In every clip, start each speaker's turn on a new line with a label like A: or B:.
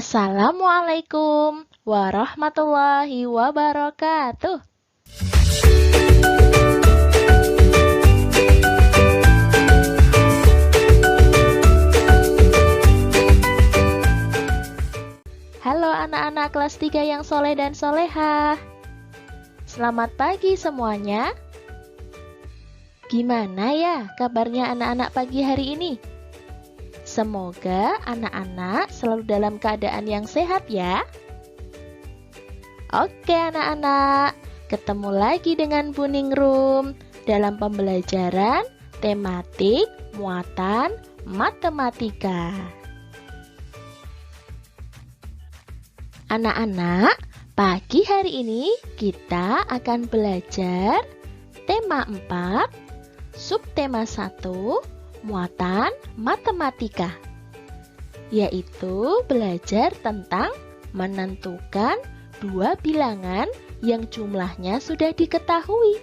A: Assalamualaikum warahmatullahi wabarakatuh. Halo anak-anak kelas 3 yang soleh dan solehah. Selamat pagi semuanya. Gimana ya kabarnya anak-anak pagi hari ini? Semoga anak-anak selalu dalam keadaan yang sehat ya. Oke anak-anak, ketemu lagi dengan Bu Ningrum dalam pembelajaran tematik muatan matematika. Anak-anak, pagi hari ini kita akan belajar tema 4, subtema 1, muatan matematika, yaitu belajar tentang menentukan dua bilangan yang jumlahnya sudah diketahui.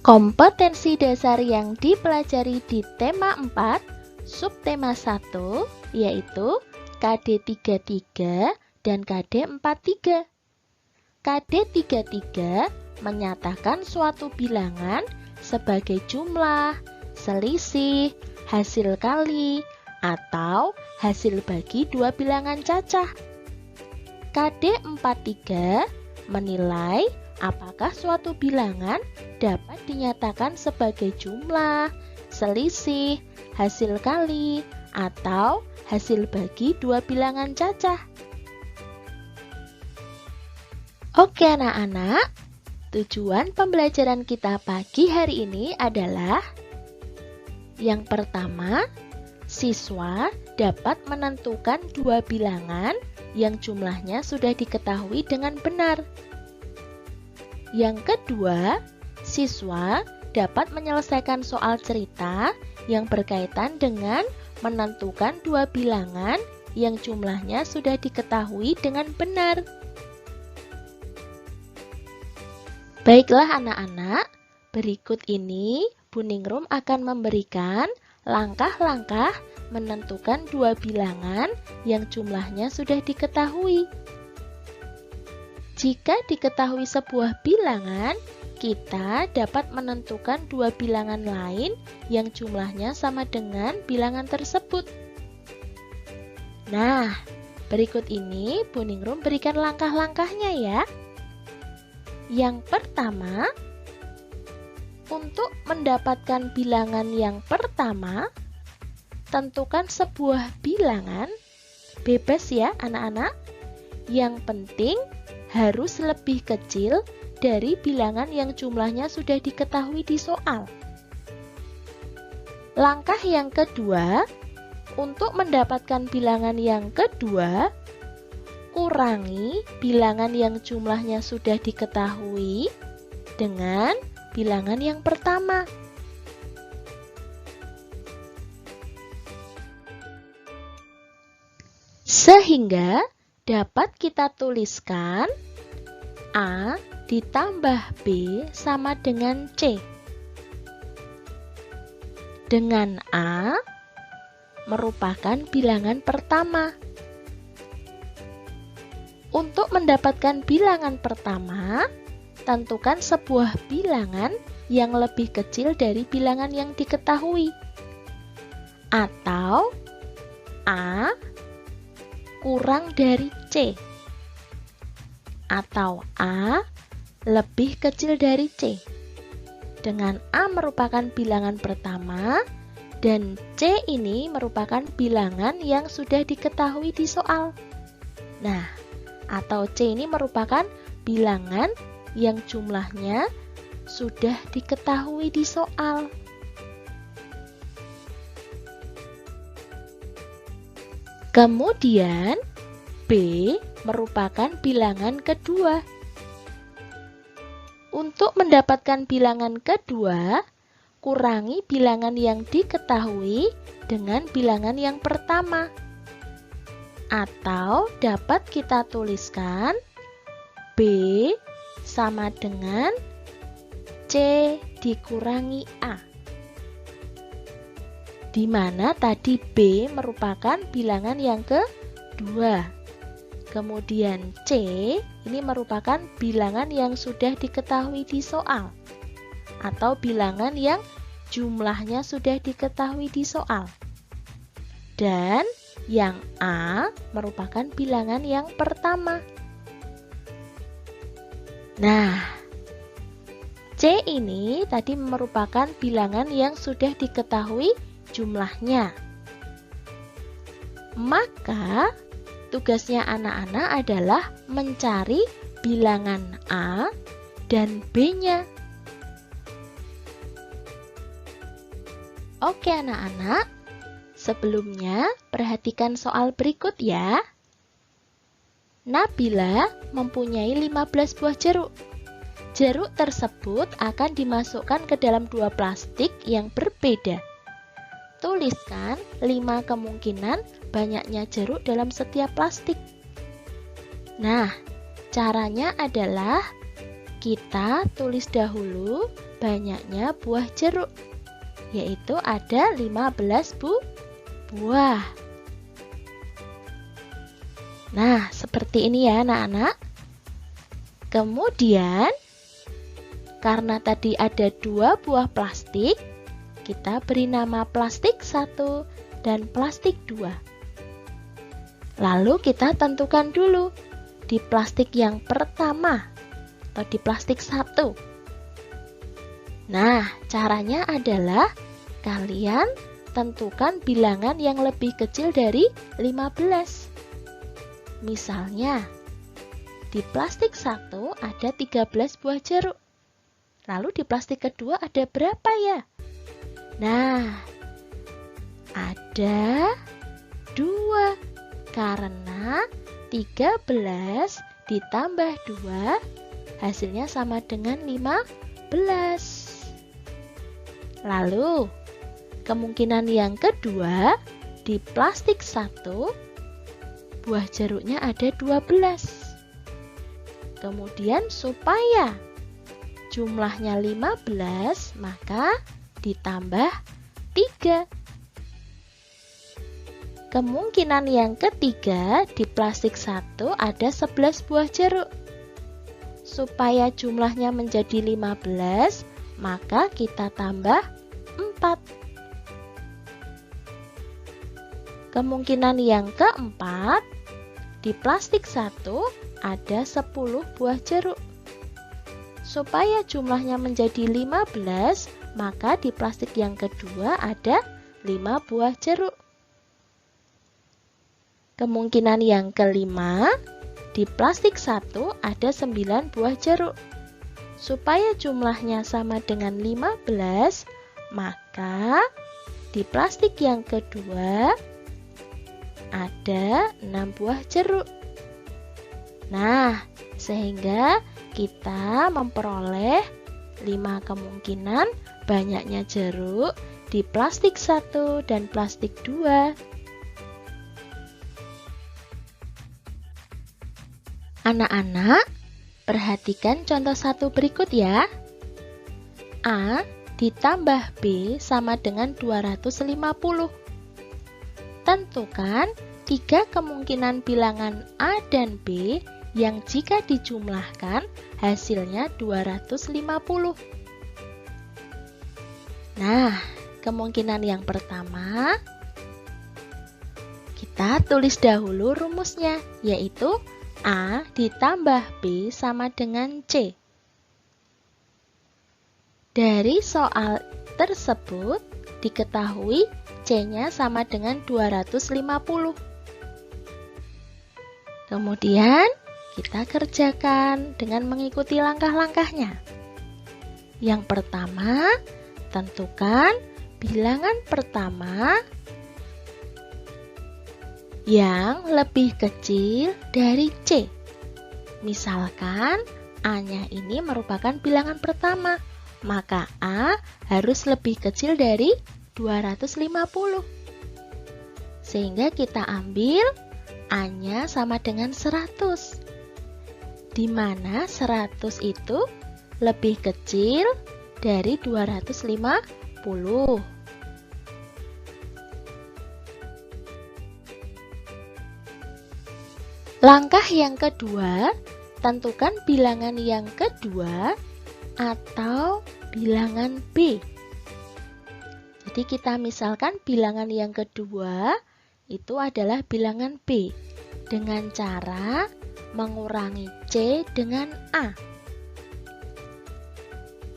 A: Kompetensi dasar yang dipelajari di tema 4, subtema 1, yaitu KD 33 dan KD 43. KD 33 menyatakan suatu bilangan sebagai jumlah, selisih, hasil kali, atau hasil bagi dua bilangan cacah. KD 43 menilai apakah suatu bilangan dapat dinyatakan sebagai jumlah, selisih, hasil kali, atau hasil bagi dua bilangan cacah. Oke anak-anak, tujuan pembelajaran kita pagi hari ini adalah yang pertama, siswa dapat menentukan dua bilangan yang jumlahnya sudah diketahui dengan benar. Yang kedua, siswa dapat menyelesaikan soal cerita yang berkaitan dengan menentukan dua bilangan yang jumlahnya sudah diketahui dengan benar. Baiklah anak-anak, berikut ini Bu Ningrum akan memberikan langkah-langkah menentukan dua bilangan yang jumlahnya sudah diketahui. Jika diketahui sebuah bilangan, kita dapat menentukan dua bilangan lain yang jumlahnya sama dengan bilangan tersebut. Nah, berikut ini Bu Ningrum berikan langkah-langkahnya ya. Yang pertama, untuk mendapatkan bilangan yang pertama, tentukan sebuah bilangan, bebas ya anak-anak. Yang penting harus lebih kecil dari bilangan yang jumlahnya sudah diketahui di soal. Langkah yang kedua, untuk mendapatkan bilangan yang kedua, kurangi bilangan yang jumlahnya sudah diketahui dengan bilangan yang pertama. Sehingga dapat kita tuliskan A ditambah B sama dengan C. Dengan A merupakan bilangan pertama. Untuk mendapatkan bilangan pertama, tentukan sebuah bilangan yang lebih kecil dari bilangan yang diketahui. Atau A kurang dari C. Atau A lebih kecil dari C. Dengan A merupakan bilangan pertama dan C ini merupakan bilangan yang sudah diketahui di soal. Nah, atau C ini merupakan bilangan yang jumlahnya sudah diketahui di soal. Kemudian B merupakan bilangan kedua. Untuk mendapatkan bilangan kedua, kurangi bilangan yang diketahui dengan bilangan yang pertama. Atau dapat kita tuliskan B sama dengan C dikurangi A. di mana tadi B merupakan bilangan yang kedua. Kemudian C ini merupakan bilangan yang sudah diketahui di soal, atau bilangan yang jumlahnya sudah diketahui di soal. Dan yang A merupakan bilangan yang pertama. Nah, C ini tadi merupakan bilangan yang sudah diketahui jumlahnya. Maka tugasnya anak-anak adalah mencari bilangan A dan B-nya. Oke anak-anak, sebelumnya perhatikan soal berikut ya. Nabila mempunyai 15 buah jeruk. Jeruk tersebut akan dimasukkan ke dalam 2 plastik yang berbeda. Tuliskan 5 kemungkinan banyaknya jeruk dalam setiap plastik. Nah, caranya adalah kita tulis dahulu banyaknya buah jeruk, yaitu ada 15 buah. Nah, seperti ini ya anak-anak. Kemudian, karena tadi ada 2 buah plastik, kita beri nama plastik 1 dan plastik 2. Lalu kita tentukan dulu di plastik yang pertama atau di plastik 1. Nah, caranya adalah kalian tentukan bilangan yang lebih kecil dari 15. Misalnya, di plastik 1 ada 13 buah jeruk. Lalu di plastik kedua ada berapa ya? Nah, ada 2, karena 13 ditambah 2 hasilnya sama dengan 15. Lalu, kemungkinan yang kedua, di plastik 1, buah jeruknya ada 12. Kemudian supaya jumlahnya 15, maka ditambah 3. Kemungkinan yang ketiga, di plastik 1 ada 11 buah jeruk. Supaya jumlahnya menjadi 15, maka kita tambah 4. Kemungkinan yang keempat, di plastik 1 ada 10 buah jeruk. Supaya jumlahnya menjadi 15, maka di plastik yang kedua ada 5 buah jeruk. Kemungkinan yang kelima, di plastik 1 ada 9 buah jeruk. Supaya jumlahnya sama dengan 15, maka di plastik yang kedua ada 6 buah jeruk. Nah, sehingga kita memperoleh 5 kemungkinan banyaknya jeruk di plastik 1 dan plastik 2. Anak-anak, perhatikan contoh 1 berikut ya. A ditambah B sama dengan 250. Tentukan 3 kemungkinan bilangan A dan B yang jika dijumlahkan hasilnya 250. Nah, kemungkinan yang pertama, kita tulis dahulu rumusnya, yaitu A ditambah B sama dengan C. Dari soal tersebut diketahui C-nya sama dengan 250. Kemudian kita kerjakan dengan mengikuti langkah-langkahnya. Yang pertama, tentukan bilangan pertama yang lebih kecil dari C. Misalkan A-nya ini merupakan bilangan pertama, maka A harus lebih kecil dari 250. Sehingga kita ambil A-nya sama dengan 100. Di mana 100 itu lebih kecil dari 250. Langkah yang kedua, tentukan bilangan yang kedua atau bilangan B. Jadi kita misalkan bilangan yang kedua itu adalah bilangan B dengan cara mengurangi C dengan A.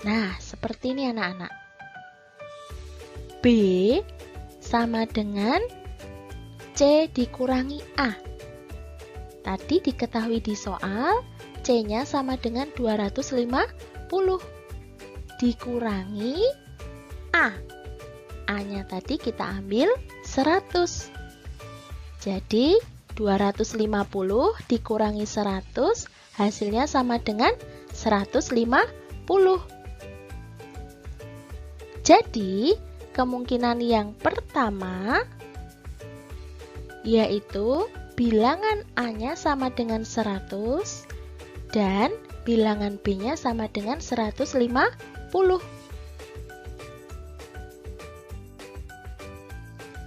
A: Nah, seperti ini anak-anak. B sama dengan C dikurangi A. Tadi diketahui di soal, C-nya sama dengan 250 dikurangi A. A-nya tadi kita ambil 100. Jadi 250 dikurangi 100 hasilnya sama dengan 150. Jadi kemungkinan yang pertama yaitu bilangan A-nya sama dengan 100 dan bilangan B-nya sama dengan 150.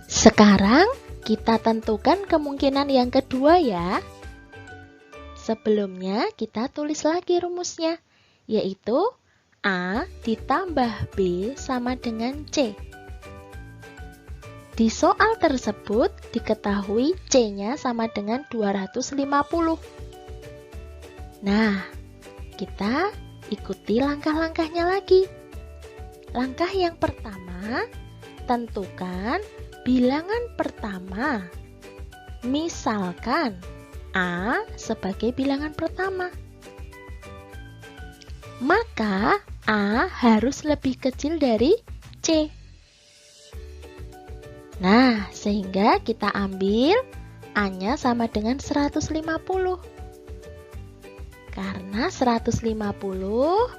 A: Sekarang kita tentukan kemungkinan yang kedua ya. Sebelumnya kita tulis lagi rumusnya, yaitu A ditambah B sama dengan C. Di soal tersebut diketahui C-nya sama dengan 250. Nah, kita ikuti langkah-langkahnya lagi. Langkah yang pertama, tentukan bilangan pertama. Misalkan A sebagai bilangan pertama. Maka A harus lebih kecil dari C. Nah, sehingga kita ambil A-nya sama dengan 150. Karena 150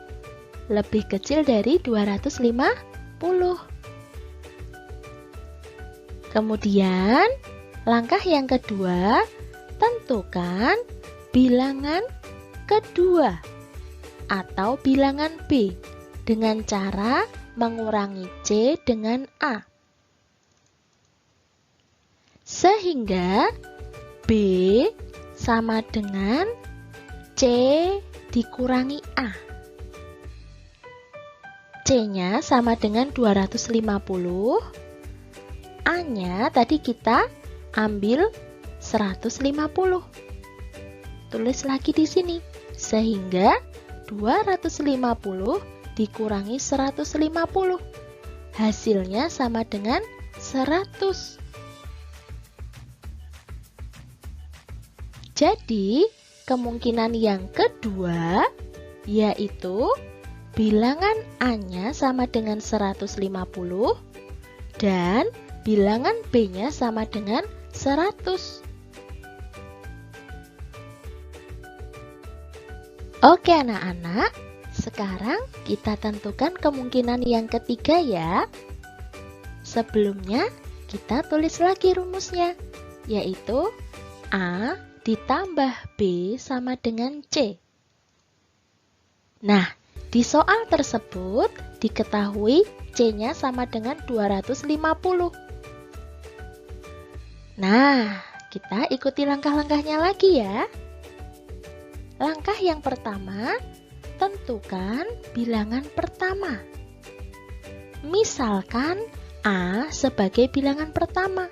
A: lebih kecil dari 250. Kemudian, langkah yang kedua, tentukan bilangan kedua atau bilangan B dengan cara mengurangi C dengan A. Sehingga B sama dengan C dikurangi A. C-nya sama dengan 250. A-nya tadi kita ambil 150. Tulis lagi di sini. Sehingga 250 dikurangi 150. Hasilnya sama dengan 100. Jadi, kemungkinan yang kedua yaitu bilangan A-nya sama dengan 150 dan bilangan B-nya sama dengan 100. Oke anak-anak, sekarang kita tentukan kemungkinan yang ketiga ya. Sebelumnya kita tulis lagi rumusnya, yaitu A ditambah B sama dengan C. Nah, di soal tersebut diketahui C-nya sama dengan 250. Nah, kita ikuti langkah-langkahnya lagi ya. Langkah yang pertama, tentukan bilangan pertama. Misalkan A sebagai bilangan pertama,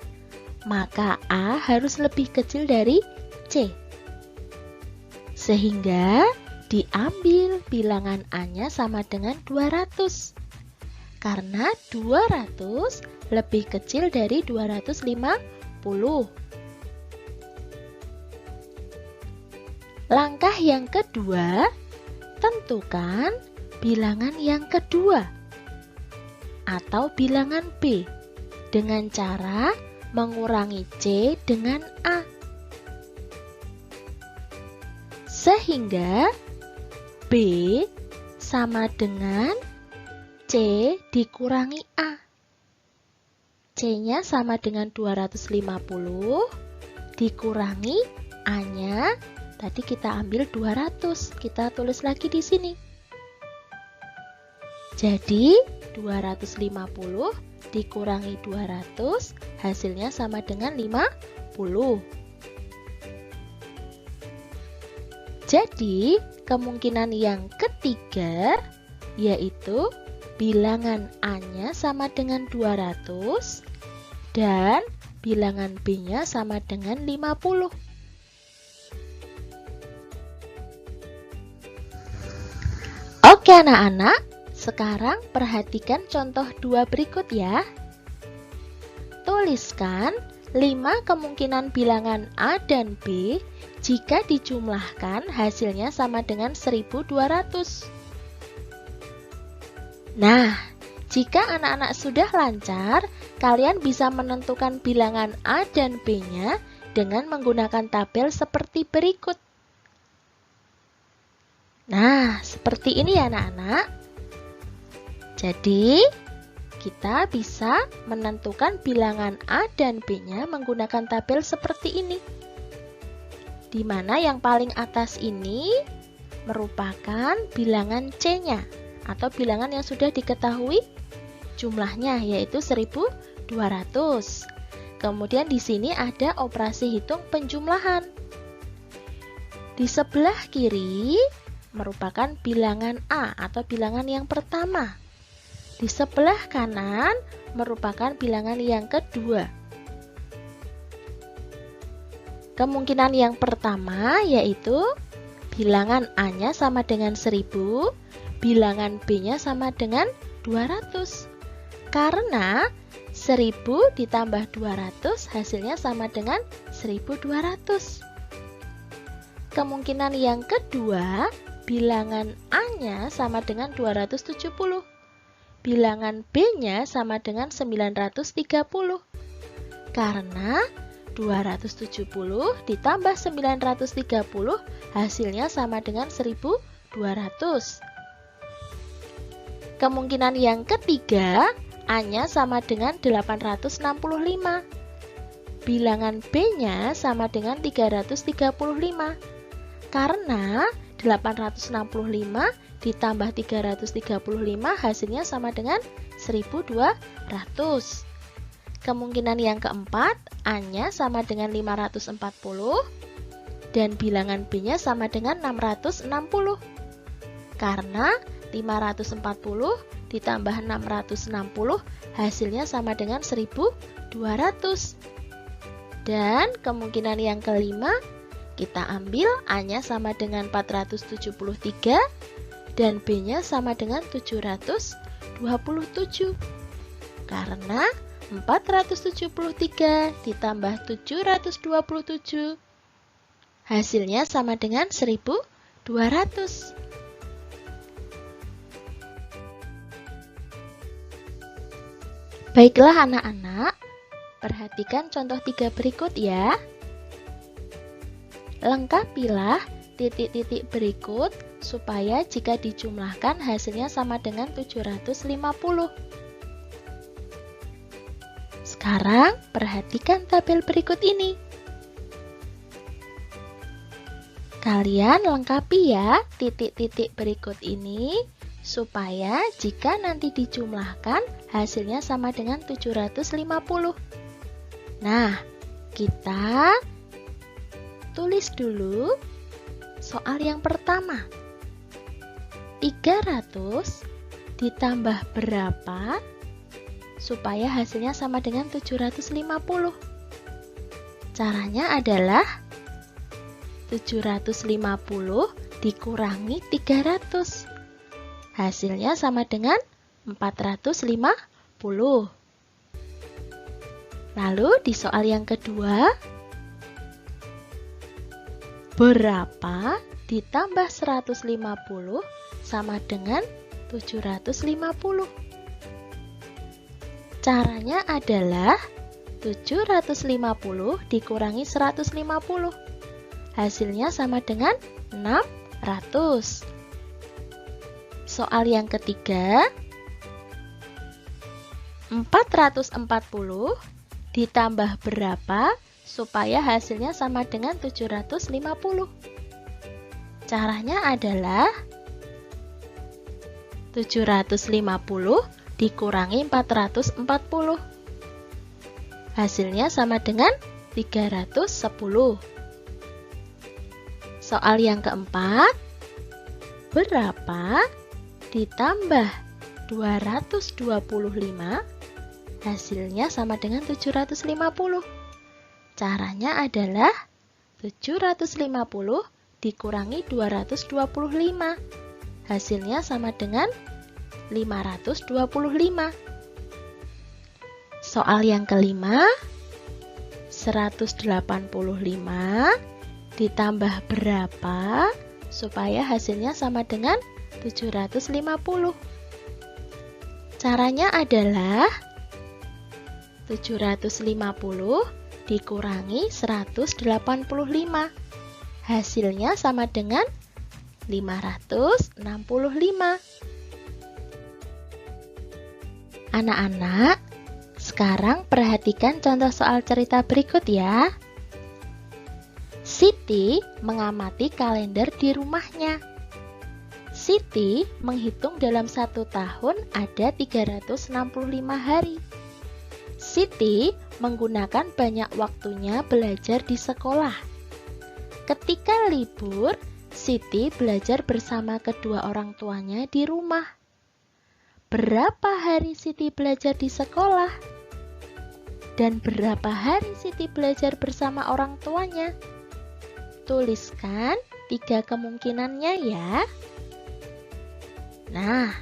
A: maka A harus lebih kecil dari C. Sehingga diambil bilangan A-nya sama dengan 200. Karena 200 lebih kecil dari 250. Langkah yang kedua, tentukan bilangan yang kedua atau bilangan B dengan cara mengurangi C dengan A. Sehingga B sama dengan C dikurangi A. C-nya sama dengan 250 dikurangi A-nya. Tadi kita ambil 200, kita tulis lagi di sini. Jadi 250 dikurangi 200 hasilnya sama dengan 50. Jadi, kemungkinan yang ketiga yaitu bilangan A-nya sama dengan 200 dan bilangan B-nya sama dengan 50. Oke anak-anak, sekarang perhatikan contoh 2 berikut ya. Tuliskan 5 kemungkinan bilangan A dan B jika dijumlahkan hasilnya sama dengan 1200. Nah, jika anak-anak sudah lancar, kalian bisa menentukan bilangan A dan B-nya dengan menggunakan tabel seperti berikut. Nah, seperti ini ya anak-anak. Jadi, kita bisa menentukan bilangan A dan B-nya menggunakan tabel seperti ini. Di mana yang paling atas ini merupakan bilangan C-nya atau bilangan yang sudah diketahui jumlahnya, yaitu 1200. Kemudian di sini ada operasi hitung penjumlahan. Di sebelah kiri merupakan bilangan A atau bilangan yang pertama. Di sebelah kanan merupakan bilangan yang kedua. Kemungkinan yang pertama yaitu bilangan A-nya sama dengan 1000, bilangan B-nya sama dengan 200. Karena 1000 ditambah 200 hasilnya sama dengan 1200. Kemungkinan yang kedua, bilangan A-nya sama dengan 270. Bilangan B-nya sama dengan 930. Karena 270 ditambah 930 hasilnya sama dengan 1200. Kemungkinan yang ketiga, A-nya sama dengan 865. Bilangan B-nya sama dengan 335. Karena 865 ditambah 335 hasilnya sama dengan 1200. Kemungkinan yang keempat, A-nya sama dengan 540 dan bilangan B-nya sama dengan 660. Karena 540 ditambah 660 hasilnya sama dengan 1200. Dan kemungkinan yang kelima, kita ambil A-nya sama dengan 473 dan B-nya sama dengan 727. Karena 473 ditambah 727 hasilnya sama dengan 1200. Baiklah anak-anak, perhatikan contoh 3 berikut ya. Lengkapilah titik-titik berikut supaya jika dijumlahkan hasilnya sama dengan 750. Sekarang perhatikan tabel berikut ini. Kalian lengkapi ya titik-titik berikut ini supaya jika nanti dijumlahkan hasilnya sama dengan 750. Nah, kita tulis dulu soal yang pertama. 300 ditambah berapa supaya hasilnya sama dengan 750? Caranya adalah 750 dikurangi 300. Hasilnya sama dengan 450. Lalu di soal yang kedua, berapa ditambah 150 sama dengan 750? Caranya adalah 750 dikurangi 150. Hasilnya sama dengan 600. Soal yang ketiga, 440 ditambah berapa supaya hasilnya sama dengan 750? Caranya adalah 750 dikurangi 440. Hasilnya sama dengan 310. Soal yang keempat, berapa ditambah 225 hasilnya sama dengan 750? Caranya adalah 750 dikurangi 225. Hasilnya sama dengan 525. Soal yang kelima, 185 ditambah berapa supaya hasilnya sama dengan 750? Caranya adalah 750 dikurangi 185. Hasilnya sama dengan 565. Anak-anak, sekarang perhatikan contoh soal cerita berikut ya. Siti mengamati kalender di rumahnya. Siti menghitung dalam 1 tahun ada 365 hari. Siti menggunakan banyak waktunya belajar di sekolah. Ketika libur, Siti belajar bersama kedua orang tuanya di rumah. Berapa hari Siti belajar di sekolah? Dan berapa hari Siti belajar bersama orang tuanya? Tuliskan 3 kemungkinannya ya. Nah,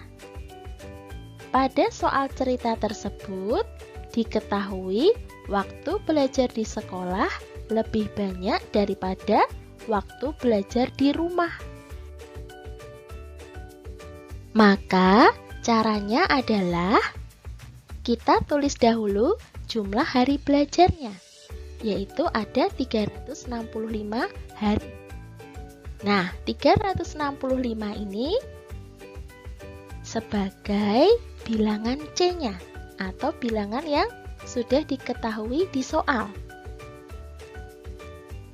A: pada soal cerita tersebut diketahui waktu belajar di sekolah lebih banyak daripada waktu belajar di rumah. Maka caranya adalah kita tulis dahulu jumlah hari belajarnya, yaitu ada 365 hari. Nah, 365 ini sebagai bilangan C-nya atau bilangan yang sudah diketahui di soal.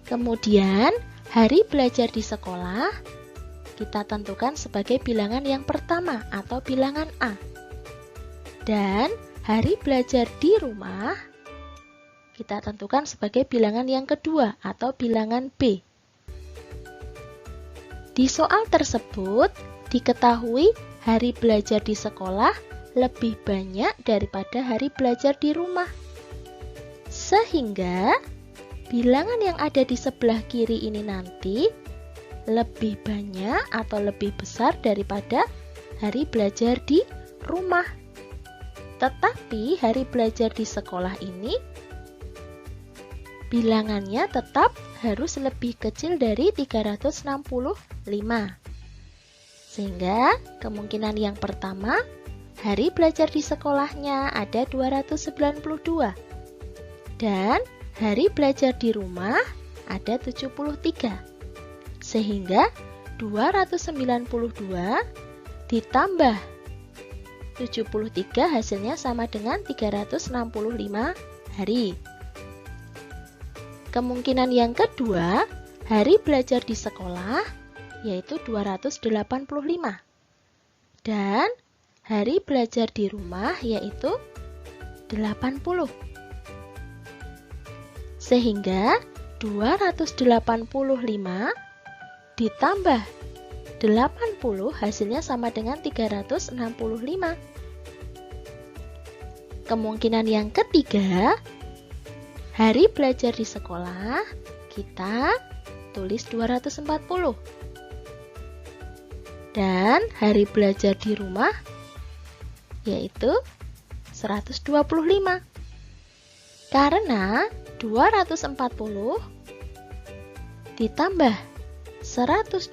A: Kemudian, hari belajar di sekolah kita tentukan sebagai bilangan yang pertama atau bilangan A. Dan hari belajar di rumah kita tentukan sebagai bilangan yang kedua atau bilangan B. Di soal tersebut diketahui hari belajar di sekolah lebih banyak daripada hari belajar di rumah. Sehingga bilangan yang ada di sebelah kiri ini nanti lebih banyak atau lebih besar daripada hari belajar di rumah. Tetapi hari belajar di sekolah ini bilangannya tetap harus lebih kecil dari 365. Sehingga kemungkinan yang pertama, hari belajar di sekolahnya ada 292. Dan hari belajar di rumah ada 73. Sehingga 292 ditambah 73 hasilnya sama dengan 365 hari. Kemungkinan yang kedua, hari belajar di sekolah yaitu 285. Dan hari belajar di rumah yaitu 80. Sehingga 285 ditambah 80 hasilnya sama dengan 365. Kemungkinan yang ketiga, hari belajar di sekolah kita tulis 240. Dan hari belajar di rumah yaitu 125. Karena 240 ditambah 125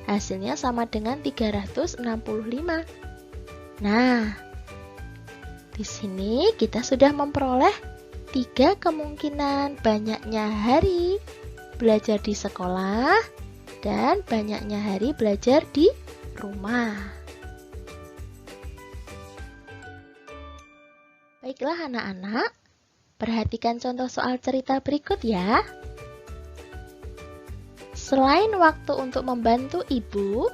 A: hasilnya sama dengan 365. Nah, di sini kita sudah memperoleh 3 kemungkinan banyaknya hari belajar di sekolah dan banyaknya hari belajar di rumah. Baiklah anak-anak, perhatikan contoh soal cerita berikut ya. Selain waktu untuk membantu ibu,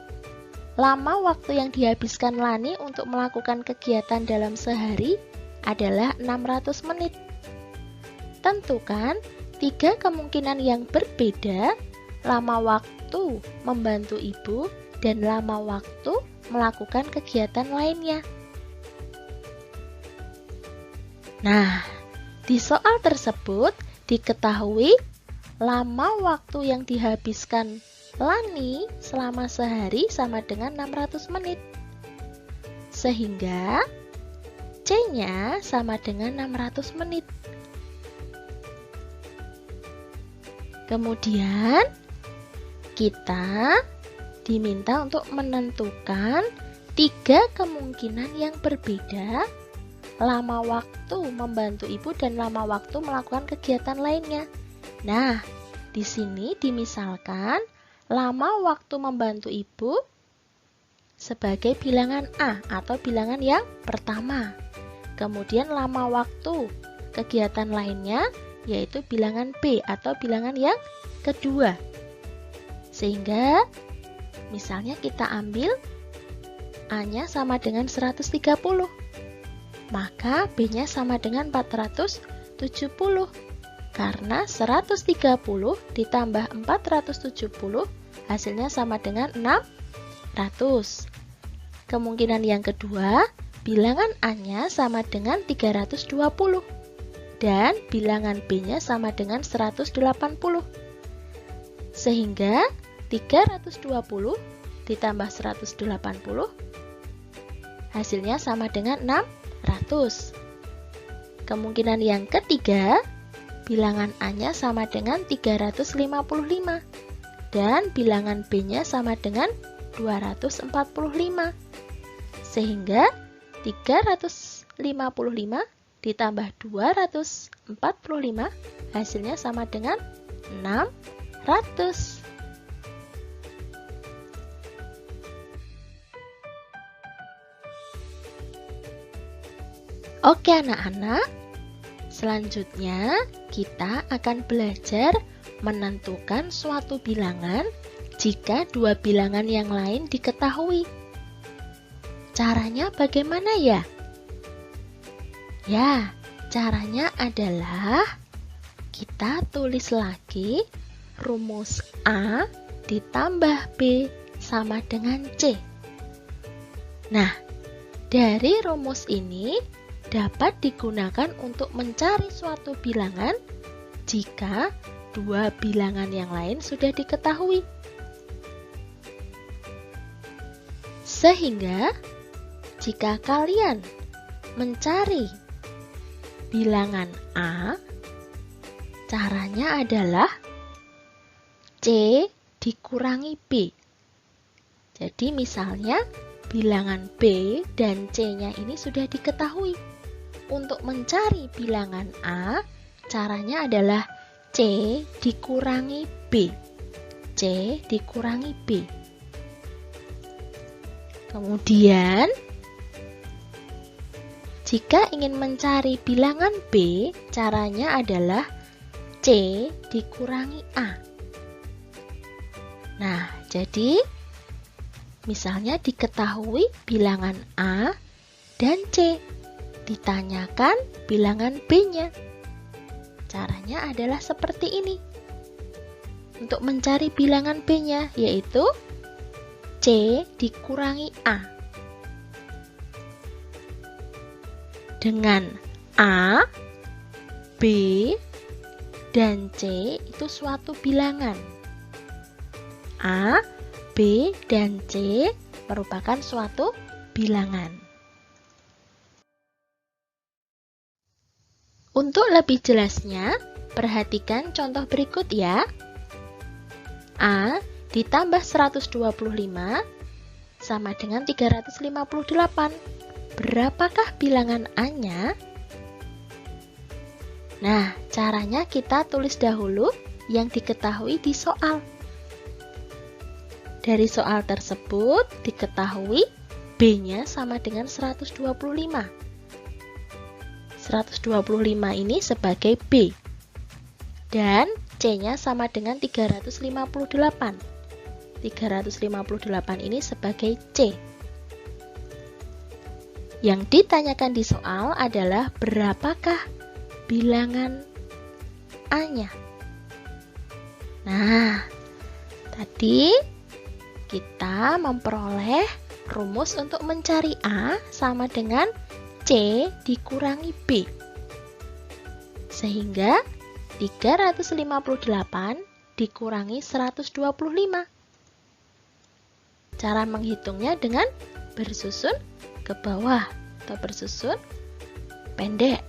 A: lama waktu yang dihabiskan Lani untuk melakukan kegiatan dalam sehari adalah 600 menit. Tentukan 3 kemungkinan yang berbeda, lama waktu membantu ibu dan lama waktu melakukan kegiatan lainnya. Nah, di soal tersebut diketahui lama waktu yang dihabiskan Lani selama sehari sama dengan 600 menit. Sehingga C-nya sama dengan 600 menit. Kemudian kita diminta untuk menentukan 3 kemungkinan yang berbeda, lama waktu membantu ibu dan lama waktu melakukan kegiatan lainnya. Nah, di sini dimisalkan lama waktu membantu ibu sebagai bilangan A atau bilangan yang pertama. Kemudian lama waktu kegiatan lainnya yaitu bilangan B atau bilangan yang kedua. Sehingga misalnya kita ambil A-nya sama dengan 130, maka B-nya sama dengan 470. Karena 130 ditambah 470 hasilnya sama dengan 600. Kemungkinan yang kedua, bilangan A-nya sama dengan 320. Dan bilangan B-nya sama dengan 180. Sehingga 320 ditambah 180 hasilnya sama dengan 600. Kemungkinan yang ketiga, bilangan A-nya sama dengan 355 dan bilangan B-nya sama dengan 245. Sehingga 355 ditambah 245 hasilnya sama dengan 600. Oke anak-anak, selanjutnya kita akan belajar menentukan suatu bilangan jika 2 bilangan yang lain diketahui. Caranya bagaimana ya? Ya, caranya adalah kita tulis lagi rumus A ditambah B sama dengan C. Nah, dari rumus ini dapat digunakan untuk mencari suatu bilangan jika 2 bilangan yang lain sudah diketahui. Sehingga, jika kalian mencari bilangan A, caranya adalah C dikurangi B. Jadi misalnya bilangan B dan C-nya ini sudah diketahui. Untuk mencari bilangan A, caranya adalah C dikurangi B. C dikurangi B. Kemudian, jika ingin mencari bilangan B, caranya adalah C dikurangi A. Nah, jadi misalnya diketahui bilangan A dan C, ditanyakan bilangan B-nya. Caranya adalah seperti ini. Untuk mencari bilangan B-nya, yaitu C dikurangi A. Dengan A, B, dan C itu suatu bilangan. A, B, dan C merupakan suatu bilangan. Untuk lebih jelasnya, perhatikan contoh berikut ya. A ditambah 125 sama dengan 358. Berapakah bilangan A-nya? Nah, caranya kita tulis dahulu yang diketahui di soal. Dari soal tersebut diketahui B-nya sama dengan 125. 125 ini sebagai B. Dan C-nya sama dengan 358. 358 ini sebagai C. Yang ditanyakan di soal adalah berapakah bilangan A-nya. Nah, tadi kita memperoleh rumus untuk mencari A sama dengan C dikurangi B. Sehingga 358 dikurangi 125. Cara menghitungnya dengan bersusun ke bawah atau bersusun pendek.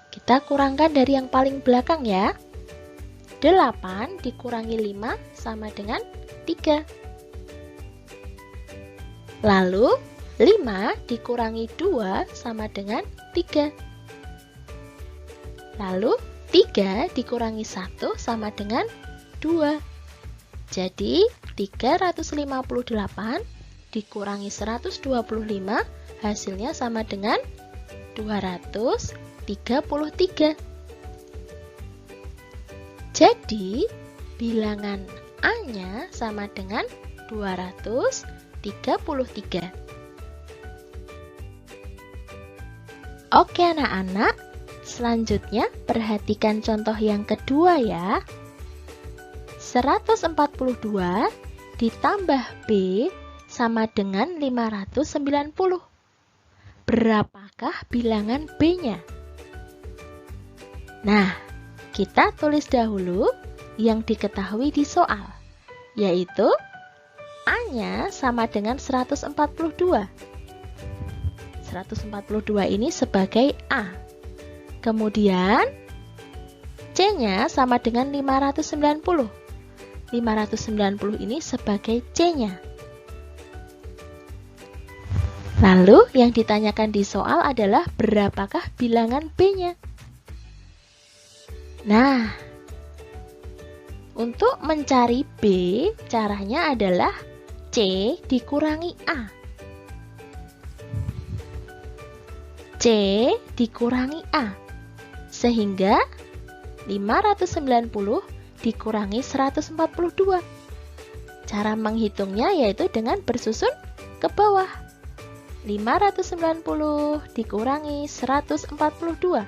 A: Kita kurangkan dari yang paling belakang ya. 8 dikurangi 5 sama dengan 3. Lalu 5 dikurangi 2 sama dengan 3. Lalu 3 dikurangi 1 sama dengan 2. Jadi 358 dikurangi 125 hasilnya sama dengan 233. Jadi bilangan A-nya sama dengan 233. Oke anak-anak, selanjutnya perhatikan contoh yang kedua ya. 142 ditambah B sama dengan 590. Berapakah bilangan B-nya? Nah, kita tulis dahulu yang diketahui di soal, yaitu A-nya sama dengan 142. 142 ini sebagai A. Kemudian C-nya sama dengan 590. 590 ini sebagai C-nya. Lalu yang ditanyakan di soal adalah berapakah bilangan B-nya? Nah, untuk mencari B, caranya adalah C dikurangi A. C dikurangi A. Sehingga 590 dikurangi 142. Cara menghitungnya yaitu dengan bersusun ke bawah. 590 dikurangi 142.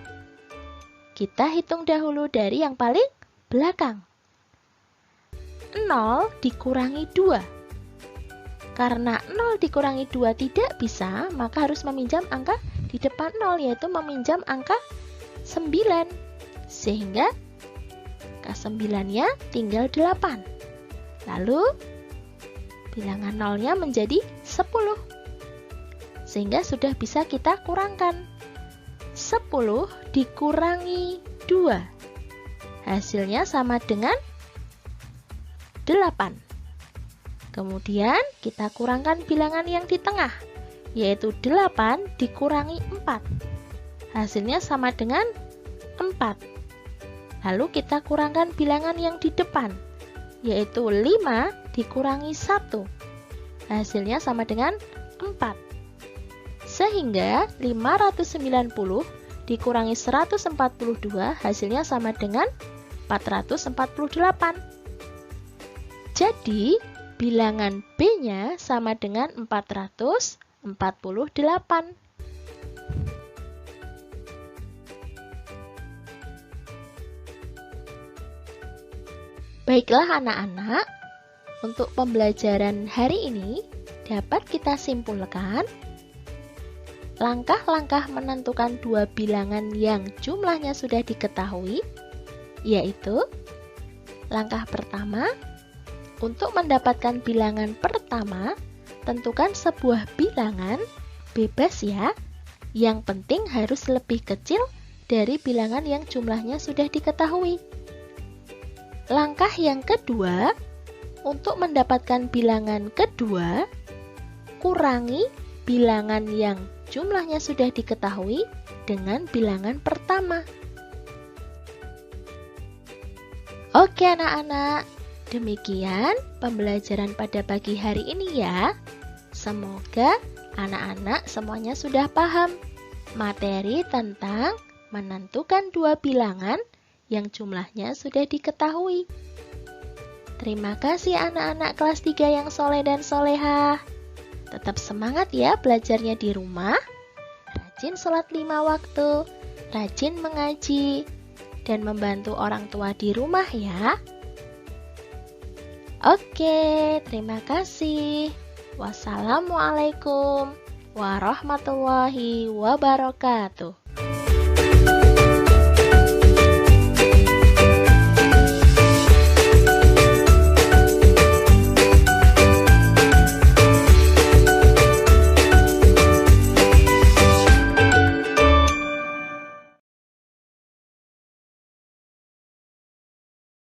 A: Kita hitung dahulu dari yang paling belakang. 0 dikurangi 2. Karena 0 dikurangi 2 tidak bisa, maka harus meminjam angka di depan 0, yaitu meminjam angka 9. Sehingga K9-nya tinggal 8. Lalu bilangan 0-nya menjadi 10. Sehingga sudah bisa kita kurangkan. 10 dikurangi 2. Hasilnya sama dengan 8. Kemudian kita kurangkan bilangan yang di tengah, yaitu 8 dikurangi 4. Hasilnya sama dengan 4. Lalu kita kurangkan bilangan yang di depan, yaitu 5 dikurangi 1. Hasilnya sama dengan 4. Sehingga 590 dikurangi 142 hasilnya sama dengan 448. Jadi bilangan B-nya sama dengan 448. Baiklah anak-anak, untuk pembelajaran hari ini dapat kita simpulkan langkah-langkah menentukan dua bilangan yang jumlahnya sudah diketahui, yaitu langkah pertama, untuk mendapatkan bilangan pertama, tentukan sebuah bilangan bebas ya, yang penting harus lebih kecil dari bilangan yang jumlahnya sudah diketahui. Langkah yang kedua, untuk mendapatkan bilangan kedua, kurangi bilangan yang jumlahnya sudah diketahui dengan bilangan pertama. Oke anak-anak, demikian pembelajaran pada pagi hari ini ya. Semoga anak-anak semuanya sudah paham materi tentang menentukan dua bilangan yang jumlahnya sudah diketahui. Terima kasih anak-anak kelas 3 yang soleh dan solehah. Tetap semangat ya belajarnya di rumah. Rajin sholat 5 waktu, rajin mengaji, dan membantu orang tua di rumah ya. Oke, terima kasih. Wassalamualaikum warahmatullahi wabarakatuh.